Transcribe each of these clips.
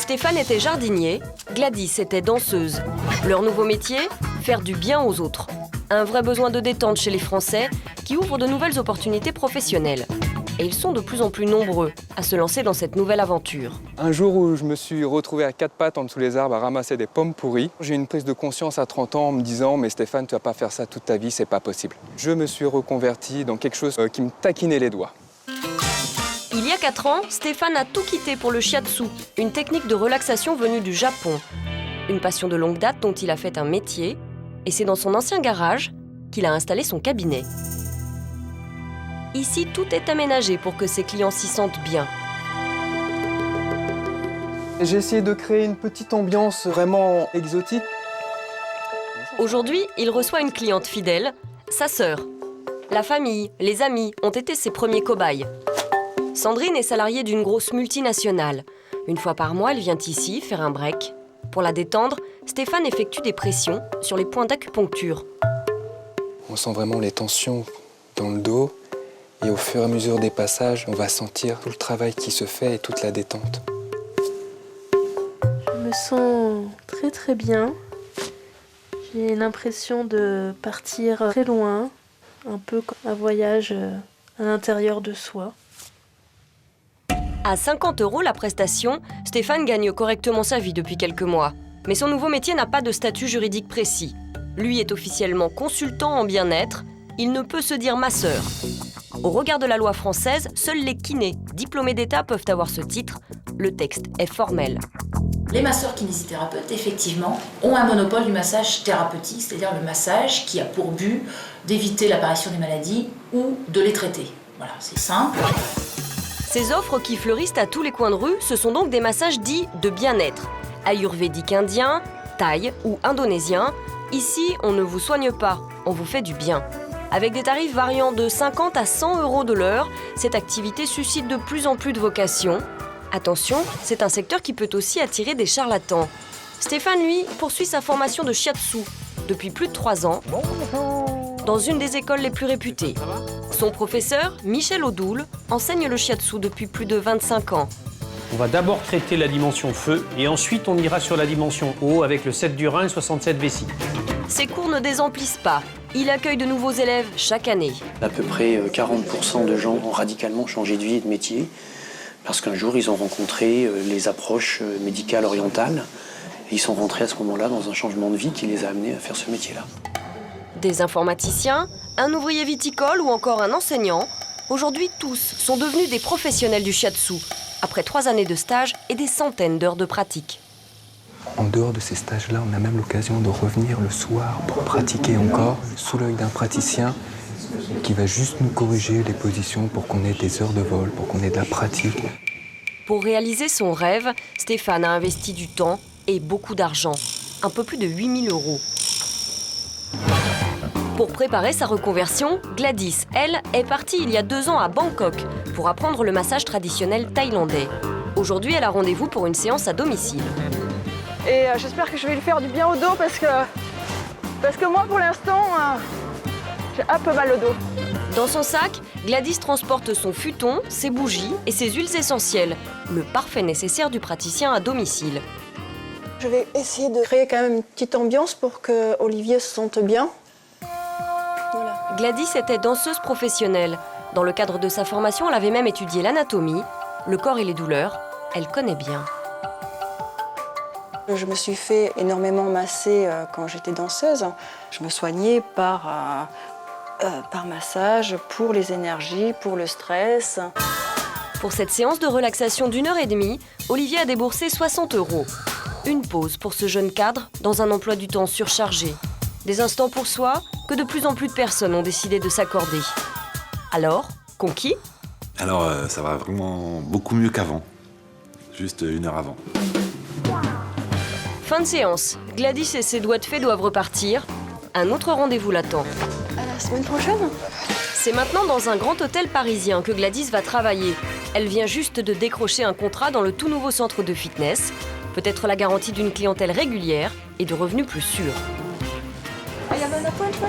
Stéphane était jardinier, Gladys était danseuse. Leur nouveau métier, faire du bien aux autres. Un vrai besoin de détente chez les Français qui ouvre de nouvelles opportunités professionnelles. Et ils sont de plus en plus nombreux à se lancer dans cette nouvelle aventure. Un jour où je me suis retrouvé à quatre pattes en dessous des arbres à ramasser des pommes pourries, j'ai eu une prise de conscience à 30 ans en me disant « Mais Stéphane, tu vas pas faire ça toute ta vie, c'est pas possible ». Je me suis reconverti dans quelque chose qui me taquinait les doigts. Il y a 4 ans, Stéphane a tout quitté pour le shiatsu, une technique de relaxation venue du Japon. Une passion de longue date dont il a fait un métier, et c'est dans son ancien garage qu'il a installé son cabinet. Ici, tout est aménagé pour que ses clients s'y sentent bien. J'ai essayé de créer une petite ambiance vraiment exotique. Aujourd'hui, il reçoit une cliente fidèle, sa sœur. La famille, les amis ont été ses premiers cobayes. Sandrine est salariée d'une grosse multinationale. Une fois par mois, elle vient ici faire un break. Pour la détendre, Stéphane effectue des pressions sur les points d'acupuncture. On sent vraiment les tensions dans le dos. Et au fur et à mesure des passages, on va sentir tout le travail qui se fait et toute la détente. Je me sens très très bien. J'ai l'impression de partir très loin, un peu comme un voyage à l'intérieur de soi. À 50 € la prestation, Stéphane gagne correctement sa vie depuis quelques mois. Mais son nouveau métier n'a pas de statut juridique précis. Lui est officiellement consultant en bien-être. Il ne peut se dire masseur. Au regard de la loi française, seuls les kinés, diplômés d'État, peuvent avoir ce titre. Le texte est formel. Les masseurs kinésithérapeutes, effectivement, ont un monopole du massage thérapeutique, c'est-à-dire le massage qui a pour but d'éviter l'apparition des maladies ou de les traiter. Voilà, c'est simple. Ces offres qui fleurissent à tous les coins de rue, ce sont donc des massages dits de bien-être. Ayurvédique indien, thaï ou indonésien. Ici, on ne vous soigne pas, on vous fait du bien. Avec des tarifs variant de 50 à 100 € de l'heure, cette activité suscite de plus en plus de vocations. Attention, c'est un secteur qui peut aussi attirer des charlatans. Stéphane, lui, poursuit sa formation de shiatsu depuis plus de 3 ans, dans une des écoles les plus réputées. Son professeur, Michel Audoul, enseigne le shiatsu depuis plus de 25 ans. On va d'abord traiter la dimension feu et ensuite on ira sur la dimension eau avec le 7 du Rhin et 67 vessie. Ses cours ne désemplissent pas. Il accueille de nouveaux élèves chaque année. À peu près 40% de gens ont radicalement changé de vie et de métier parce qu'un jour, ils ont rencontré les approches médicales orientales et ils sont rentrés à ce moment-là dans un changement de vie qui les a amenés à faire ce métier-là. Des informaticiens, un ouvrier viticole ou encore un enseignant, aujourd'hui tous sont devenus des professionnels du shiatsu, après 3 années de stage et des centaines d'heures de pratique. En dehors de ces stages-là, on a même l'occasion de revenir le soir pour pratiquer encore sous l'œil d'un praticien qui va juste nous corriger les positions pour qu'on ait des heures de vol, pour qu'on ait de la pratique. Pour réaliser son rêve, Stéphane a investi du temps et beaucoup d'argent, un peu plus de 8 000 €. Pour préparer sa reconversion, Gladys, elle, est partie il y a 2 ans à Bangkok pour apprendre le massage traditionnel thaïlandais. Aujourd'hui, elle a rendez-vous pour une séance à domicile. Et j'espère que je vais lui faire du bien au dos parce que moi, pour l'instant, j'ai un peu mal au dos. Dans son sac, Gladys transporte son futon, ses bougies et ses huiles essentielles, le parfait nécessaire du praticien à domicile. Je vais essayer de créer quand même une petite ambiance pour que Olivier se sente bien. Voilà. Gladys était danseuse professionnelle. Dans le cadre de sa formation, elle avait même étudié l'anatomie, le corps et les douleurs. Elle connaît bien. Je me suis fait énormément masser quand j'étais danseuse. Je me soignais par massage, pour les énergies, pour le stress. Pour cette séance de relaxation d'1h30, Olivier a déboursé 60 €. Une pause pour ce jeune cadre dans un emploi du temps surchargé. Des instants pour soi que de plus en plus de personnes ont décidé de s'accorder. Alors, conquis ? Alors, ça va vraiment beaucoup mieux qu'avant. Juste 1 heure avant. Fin de séance. Gladys et ses doigts de fée doivent repartir. Un autre rendez-vous l'attend. À la semaine prochaine. C'est maintenant dans un grand hôtel parisien que Gladys va travailler. Elle vient juste de décrocher un contrat dans le tout nouveau centre de fitness. Peut-être la garantie d'une clientèle régulière et de revenus plus sûrs.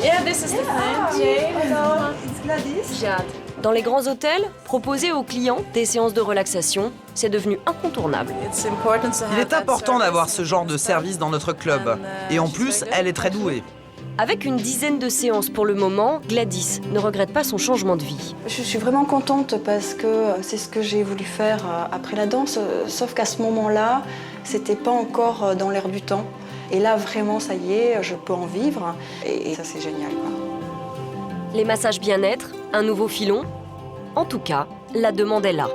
Yeah, this is Stéphane. Jade. Hello, it's Gladys. Jade. Dans les grands hôtels, proposer aux clients des séances de relaxation, c'est devenu incontournable. Il est important d'avoir ce genre de service dans notre club. Et en plus, elle est très douée. Avec une dizaine de séances pour le moment, Gladys ne regrette pas son changement de vie. Je suis vraiment contente parce que c'est ce que j'ai voulu faire après la danse, sauf qu'à ce moment-là, c'était pas encore dans l'air du temps. Et là, vraiment, ça y est, je peux en vivre et ça, c'est génial, quoi. Les massages bien-être, un nouveau filon. En tout cas, la demande est là.